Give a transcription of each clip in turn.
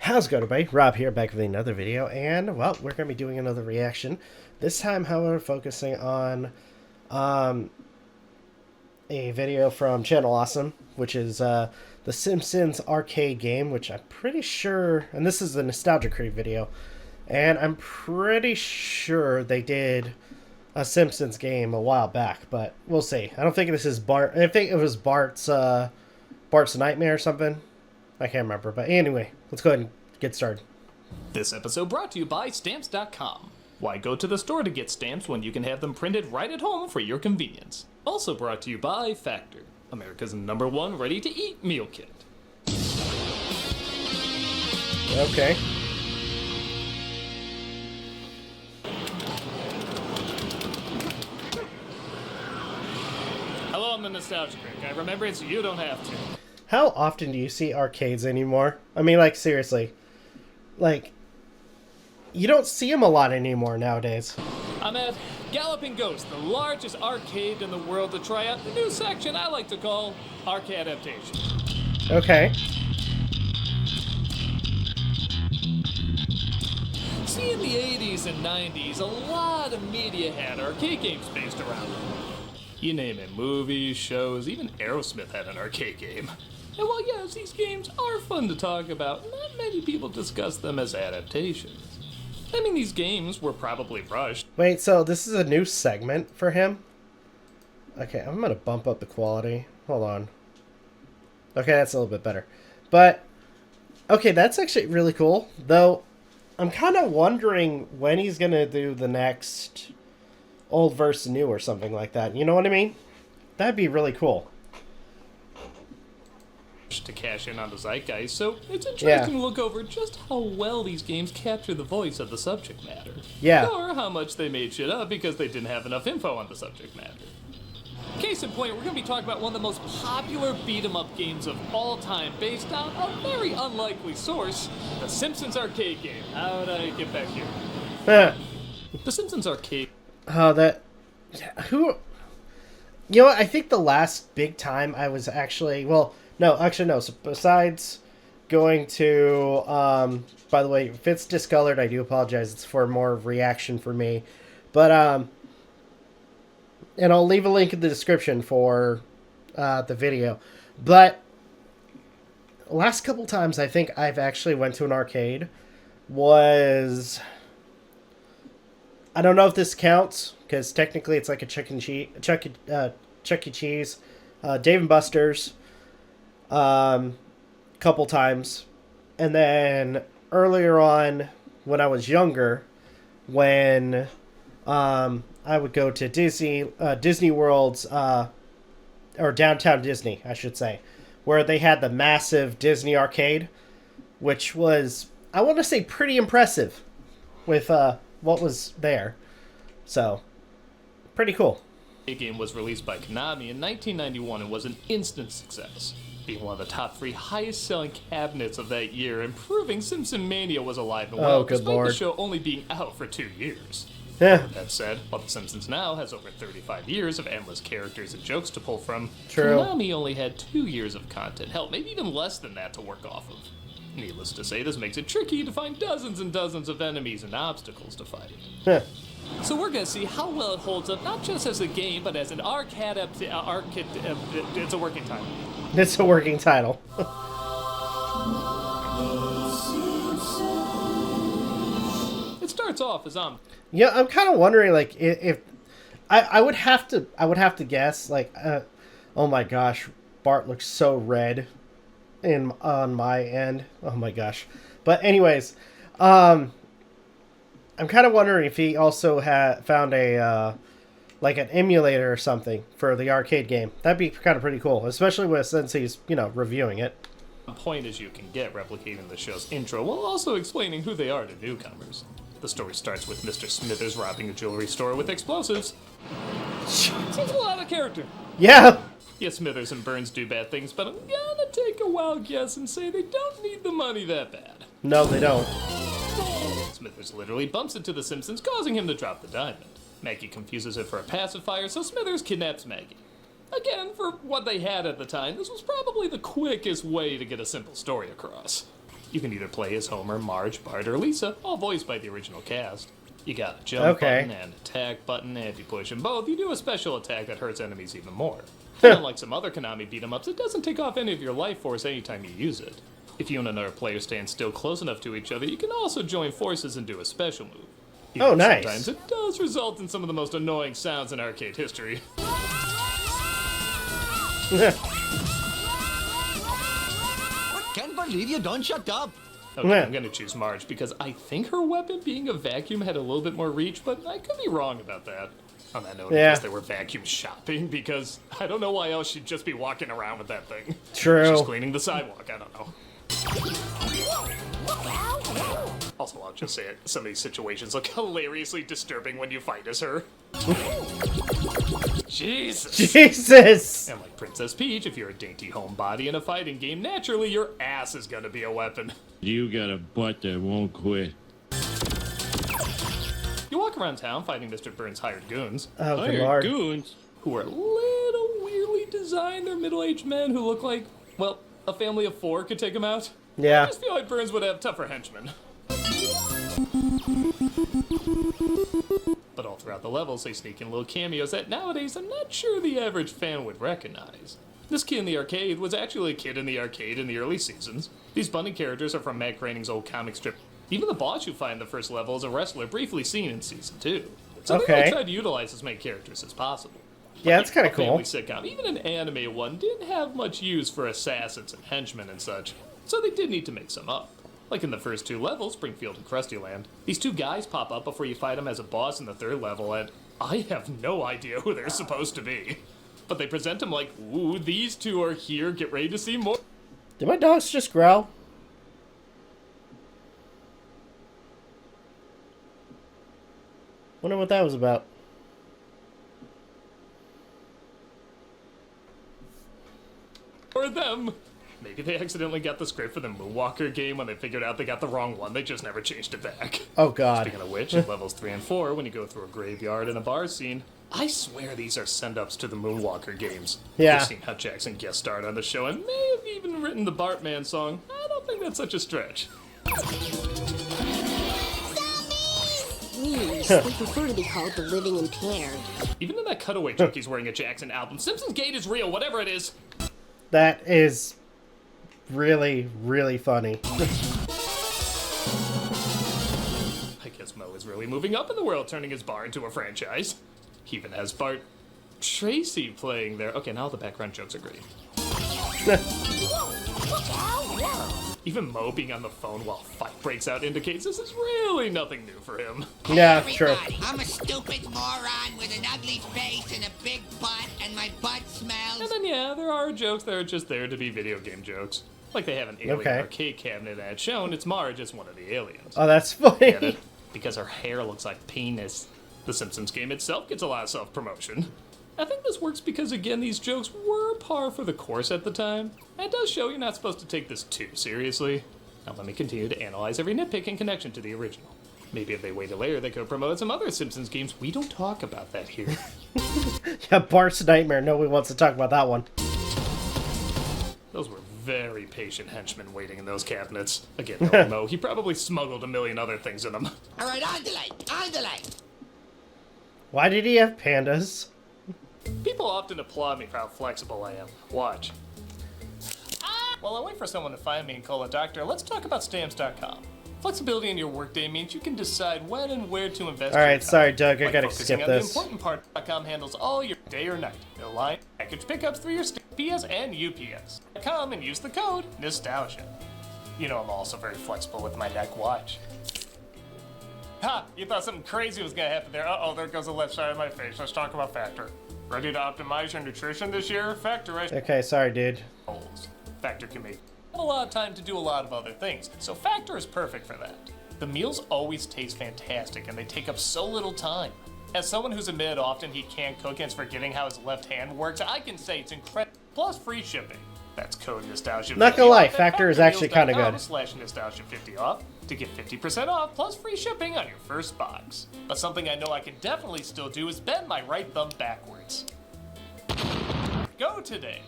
How's it going, everybody? Rob here, back with another video, and, well, we're going to be doing another reaction. This time, however, focusing on a video from Channel Awesome, which is the Simpsons arcade game, which I'm pretty sure, and this is the Nostalgia Creep video, and I'm pretty sure they did a Simpsons game a while back, but we'll see. I don't think this is Bart. I think it was Bart's Nightmare or something. I can't remember, but anyway, let's go ahead and get started. This episode brought to you by Stamps.com. Why go to the store to get stamps when you can have them printed right at home for your convenience? Also brought to you by Factor, America's #1 ready-to-eat meal kit. Okay. Hello, I'm the Nostalgia Critic. I remember it so you don't have to. How often do you see arcades anymore? I mean, like, seriously. Like, you don't see them a lot anymore nowadays. I'm at Galloping Ghost, the largest arcade in the world, to try out the new section I like to call Arcadaptation. Okay. See, in the 80s and 90s, a lot of media had arcade games based around them. You name it, movies, shows, even Aerosmith had an arcade game. And while yes, these games are fun to talk about, not many people discuss them as adaptations. I mean, these games were probably rushed. Wait, so this is a new segment for him? Okay, I'm going to bump up the quality. Hold on. Okay, that's a little bit better. But, okay, that's actually really cool. Though, I'm kind of wondering when he's going to do the next old versus new or something like that. You know what I mean? That'd be really cool. To cash in on the zeitgeist, so it's interesting to look over just how well these games capture the voice of the subject matter. Yeah. Or how much they made shit up because they didn't have enough info on the subject matter. Case in point, we're going to be talking about one of the most popular beat-em-up games of all time, based on a very unlikely source, the Simpsons arcade game. How'd I get back here? The Simpsons arcade... Oh, that... Who... You know what? I think the last big time I was actually... Well... No, actually, no. So besides going to, by the way, if it's discolored, I do apologize. It's for more reaction for me. But, and I'll leave a link in the description for the video. But last couple times I think I've actually went to an arcade was, I don't know if this counts, because technically it's like a Chuck E. Cheese, Dave & Buster's, couple times, and then earlier on when I was younger, when I would go to Disney World's or Downtown Disney, I should say, where they had the massive Disney arcade, which was, I want to say, pretty impressive with what was there. So pretty cool. The game was released by Konami in 1991 and was an instant success, being one of the top 3 highest-selling cabinets of that year, and proving Simpson Mania was alive and well, despite the show only being out for 2 years. Yeah. That said, while The Simpsons now has over 35 years of endless characters and jokes to pull from, True. Konami only had 2 years of content, hell, maybe even less than that to work off of. Needless to say, this makes it tricky to find dozens and dozens of enemies and obstacles to fight. Yeah. So we're going to see how well it holds up, not just as a game, but as an arcade, it's a working title. It's a working title. It starts off as Yeah, I'm kind of wondering, like, if I would have to guess, like, oh my gosh, Bart looks so red on my end. Oh my gosh. But anyways, I'm kind of wondering if he also found a like an emulator or something for the arcade game. That'd be kind of pretty cool, especially since he's, you know, reviewing it. Point as you can get replicating the show's intro while also explaining who they are to newcomers. The story starts with Mr. Smithers robbing a jewelry store with explosives. Seems a lot of character. Yeah. Yes, Smithers and Burns do bad things, but I'm gonna take a wild guess and say they don't need the money that bad. No, they don't. Smithers literally bumps into the Simpsons, causing him to drop the diamond. Maggie confuses it for a pacifier, so Smithers kidnaps Maggie. Again, for what they had at the time, this was probably the quickest way to get a simple story across. You can either play as Homer, Marge, Bart, or Lisa, all voiced by the original cast. You got a jump button and attack button, and if you push them both, you do a special attack that hurts enemies even more. And unlike some other Konami beat-em-ups, it doesn't take off any of your life force anytime you use it. If you and another player stand still close enough to each other, you can also join forces and do a special move. Oh, nice. Sometimes it does result in some of the most annoying sounds in arcade history. Can't believe you don't shut up. Okay, I'm gonna choose Marge because I think her weapon being a vacuum had a little bit more reach, but I could be wrong about that. On that note, I guess they were vacuum shopping because I don't know why else she'd just be walking around with that thing. True. She's cleaning the sidewalk, I don't know. Also, I'll just say it, some of these situations look hilariously disturbing when you fight as her. Jesus! And like Princess Peach, if you're a dainty homebody in a fighting game, naturally your ass is gonna be a weapon. You got a butt that won't quit. You walk around town fighting Mr. Burns' hired goons. Oh, good lord. Goons? Who are little weirdly designed. They're middle-aged men who look like, well, a family of 4 could take them out. Yeah. I just feel like Burns would have tougher henchmen. But all throughout the levels, they sneak in little cameos that nowadays I'm not sure the average fan would recognize. This kid in the arcade was actually a kid in the arcade in the early seasons. These bunny characters are from Matt Groening's old comic strip. Even the boss you find in the first level is a wrestler briefly seen in season 2. So they really tried to utilize as many characters as possible. Yeah, that's kind of cool. Family sitcom, even an anime one, didn't have much use for assassins and henchmen and such, so they did need to make some up. Like in the first 2 levels, Springfield and Krusty Land, these 2 guys pop up before you fight them as a boss in the 3rd level, and I have no idea who they're supposed to be. But they present them like, ooh, these 2 are here, get ready to see more. Did my dogs just growl? Wonder what that was about. Or them. Maybe they accidentally got the script for the Moonwalker game when they figured out they got the wrong one, they just never changed it back. Oh god. Speaking of which, in levels 3 and 4, when you go through a graveyard and a bar scene, I swear these are send-ups to the Moonwalker games. Yeah. I've seen how Jackson guest starred on the show and may have even written the Bartman song. I don't think that's such a stretch. Please, we prefer to be called the living impaired. Even in that cutaway joke he's wearing a Jackson album, Simpsons Gate is real, whatever it is. That is really, really funny. I guess Mo is really moving up in the world, turning his bar into a franchise. He even has Bart Tracy playing there. Okay, now the background jokes are great. Even Mo being on the phone while a fight breaks out indicates this is really nothing new for him. Yeah, true. I'm a stupid moron with an ugly face and a big butt, and my butt smells. And then, yeah, there are jokes that are just there to be video game jokes. Like they have an alien arcade cabinet ad shown, it's Marge as one of the aliens. Oh, that's funny. Get it? Because her hair looks like penis. The Simpsons game itself gets a lot of self-promotion. I think this works because, again, these jokes were par for the course at the time. And it does show you're not supposed to take this too seriously. Now let me continue to analyze every nitpick in connection to the original. Maybe if they waited later, they could have promoted some other Simpsons games. We don't talk about that here. Yeah, Bart's Nightmare. Nobody wants to talk about that one. Those were very patient henchmen waiting in those cabinets. Again, knowing Mo, he probably smuggled a million other things in them. All right, on the light. Why did he have pandas? People often applaud me for how flexible I am. Watch. While I wait for someone to find me and call a doctor, let's talk about stamps.com. Flexibility in your workday means you can decide when and where to invest. Alright, sorry, Doug, I gotta skip this. The important part, .com handles all your day or night. They'll line package pickups through your PS and UPS. Come and use the code Nostalgia. You know I'm also very flexible with my neck watch. Ha! You thought something crazy was gonna happen there. Uh-oh, there goes the left side of my face. Let's talk about Factor. Ready to optimize your nutrition this year? Factor is Okay, sorry, dude. Factor can make a lot of time to do a lot of other things, so Factor is perfect for that. The meals always taste fantastic and they take up so little time. As someone who's admitted often he can't cook and is forgetting how his left hand works, I can say it's incredible. Plus free shipping. That's code Nostalgia. Not gonna lie, Factor is actually kind of good. /Nostalgia50 off to get 50% off plus free shipping on your first box. But something I know I can definitely still do is bend my right thumb backwards. Go today.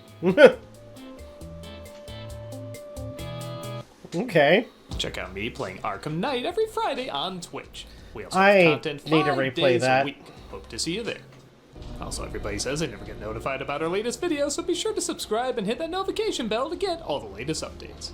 Okay. Check out me playing Arkham Knight every Friday on Twitch. We also I have content need to 5 replay days that. a week. Hope to see you there. Also, everybody says they never get notified about our latest videos, so be sure to subscribe and hit that notification bell to get all the latest updates.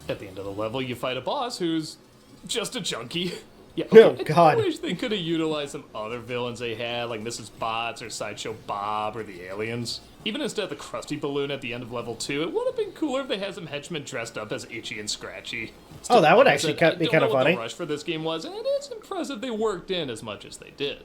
At the end of the level, you fight a boss who's just a junkie. Yeah, Oh, I God. wish they could have utilized some other villains they had, like Mrs. Bots or Sideshow Bob or the aliens. Even instead of the Krusty Balloon at the end of level 2, it would have been cooler if they had some henchmen dressed up as Itchy and Scratchy. Oh, that would like I actually said, be I kind of don't know what funny. the rush for this game was, and it is impressive they worked in as much as they did.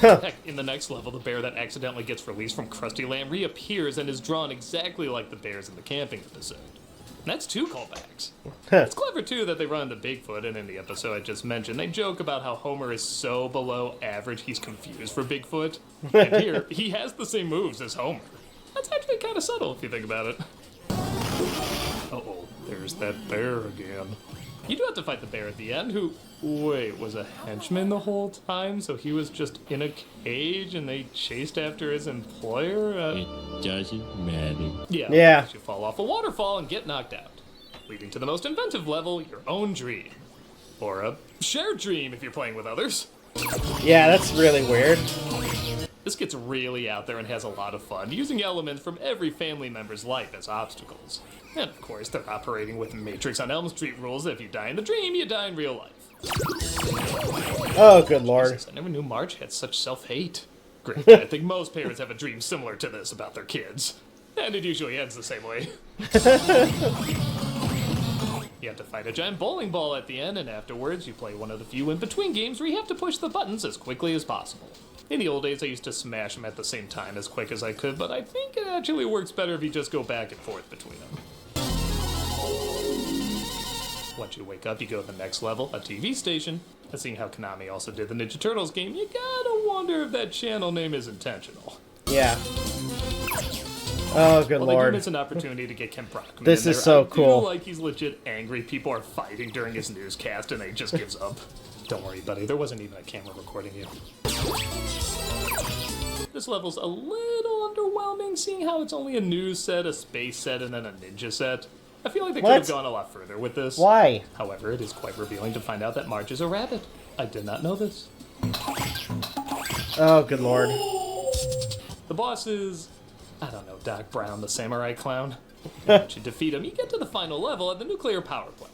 Heck, in the next level, the bear that accidentally gets released from Krusty Land reappears and is drawn exactly like the bears in the camping episode. And that's 2 callbacks. It's clever, too, that they run into Bigfoot, and in the episode I just mentioned, they joke about how Homer is so below average he's confused for Bigfoot. And here, he has the same moves as Homer. That's actually kind of subtle if you think about it. Uh-oh, there's that bear again. You do have to fight the bear at the end, who, wait, was a henchman the whole time? So he was just in a cage and they chased after his employer? It doesn't matter. Yeah. You fall off a waterfall and get knocked out, leading to the most inventive level, your own dream. Or a shared dream if you're playing with others. Yeah, that's really weird. This gets really out there and has a lot of fun, using elements from every family member's life as obstacles. And of course, they're operating with Matrix on Elm Street rules that if you die in the dream, you die in real life. Oh, good lord. Jesus, I never knew Marge had such self-hate. Great, I think most parents have a dream similar to this about their kids. And it usually ends the same way. You have to fight a giant bowling ball at the end, and afterwards you play one of the few in-between games where you have to push the buttons as quickly as possible. In the old days, I used to smash them at the same time as quick as I could, but I think it actually works better if you just go back and forth between them. Once you wake up, you go to the next level, a TV station. And seeing how Konami also did the Ninja Turtles game, you gotta wonder if that channel name is intentional. Yeah. Oh, good Well, they do lord. miss an opportunity to get Ken Brockman This in is there. so I cool. feel like he's legit angry. People are fighting during his newscast, and he just gives up. Don't worry, buddy. There wasn't even a camera recording you. This level's a little underwhelming, seeing how it's only a news set, a space set, and then a ninja set. I feel like they could What? have gone a lot further with this. Why? However, it is quite revealing to find out that Marge is a rabbit. I did not know this. Oh, good lord. The boss is, I don't know, Doc Brown, the samurai clown. And once you defeat him, you get to the final level at the nuclear power plant.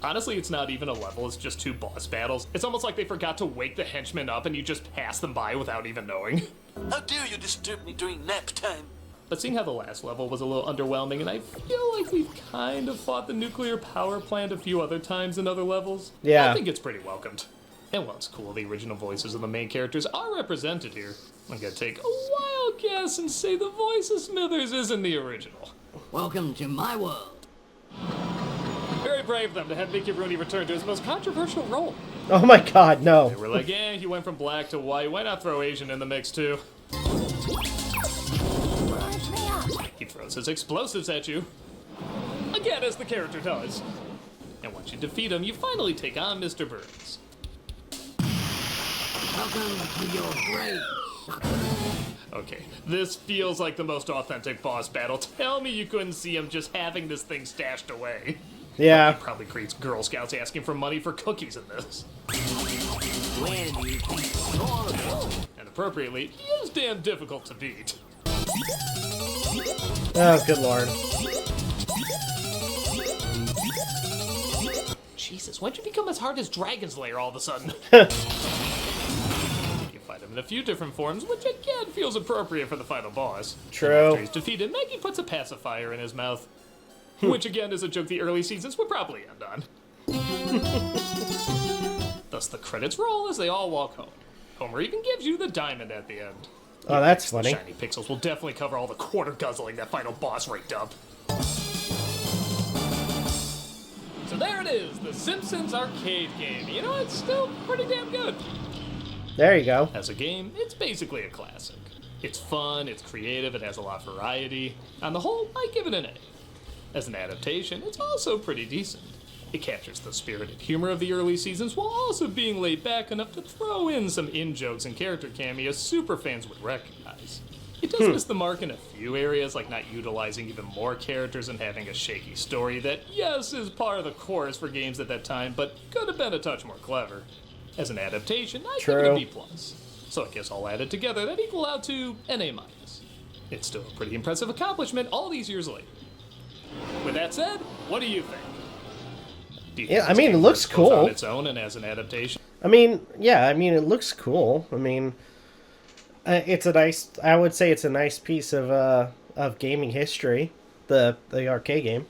Honestly, it's not even a level, it's just 2 boss battles. It's almost like they forgot to wake the henchmen up and you just pass them by without even knowing. How dare you disturb me during nap time? But seeing how the last level was a little underwhelming, and I feel like we've kind of fought the nuclear power plant a few other times in other levels, Yeah. I think it's pretty welcomed. And while it's cool, the original voices of the main characters are represented here. I'm gonna take a wild guess and say the voice of Smithers isn't the original. Welcome to my world. Very brave of them to have Mickey Rooney return to his most controversial role. Oh my god, no. They were like, yeah, he went from black to white, why not throw Asian in the mix too? He throws his explosives at you. Again, as the character does. And once you defeat him, you finally take on Mr. Burns. Welcome to your grave. Okay, this feels like the most authentic boss battle. Tell me you couldn't see him just having this thing stashed away. Yeah. He probably creates Girl Scouts asking for money for cookies in this. Where do you think you're going? And appropriately, he is damn difficult to beat. Oh, good lord. Jesus, why'd you become as hard as Dragon's Lair all of a sudden? You fight him in a few different forms, which again feels appropriate for the final boss. True. And after he's defeated, Maggie puts a pacifier in his mouth. Which again is a joke the early seasons would probably end on. Thus the credits roll as they all walk home. Homer even gives you the diamond at the end. Oh, that's The funny. shiny pixels will definitely cover all the quarter guzzling that final boss raked up. So there it is, the Simpsons arcade game. You know, it's still pretty damn good. There you go. As a game, it's basically a classic. It's fun, it's creative, it has a lot of variety. On the whole, I give it an A. As an adaptation, it's also pretty decent. It captures the spirit and humor of the early seasons while also being laid back enough to throw in some in-jokes and character cameos super fans would recognize. It does miss the mark in a few areas, like not utilizing even more characters and having a shaky story that, yes, is par of the course for games at that time, but could have been a touch more clever. As an adaptation, I give it a B+. So I guess all added together, that equal out to an A-. It's still a pretty impressive accomplishment all these years later. With that said, what do you think? Do you think Yeah, I mean, it looks cool on its own and as an adaptation? I mean, yeah, I mean, it looks cool. I mean, it's a nice. I would say it's a nice piece of gaming history, the arcade game.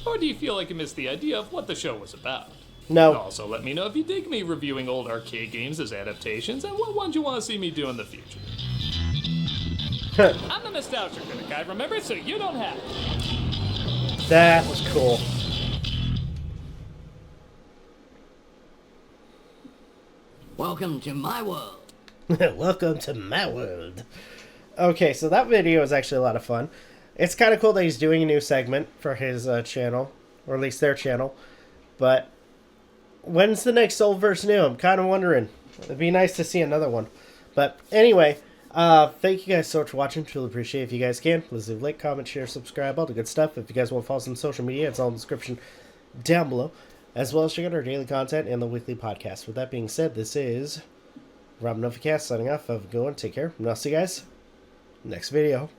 Or do you feel like you missed the idea of what the show was about? No. Also, let me know if you dig me reviewing old arcade games as adaptations and what ones you want to see me do in the future. I'm the nostalgia critic, I remember, so you don't have to. That was cool. Welcome to my world. Welcome to my world. Okay, so that video is actually a lot of fun. It's kind of cool that he's doing a new segment for his channel, or at least their channel. But when's the next old versus new? I'm kind of wondering. It'd be nice to see another one. But anyway, thank you guys so much for watching. Truly appreciate it. If you guys can, please leave a like, comment, share, subscribe, all the good stuff. If you guys want to follow us on social media, it's all in the description down below. As well as check out our daily content and the weekly podcast. With that being said, this is Rob Novakast signing off. Have a good one. Take care. And I'll see you guys next video.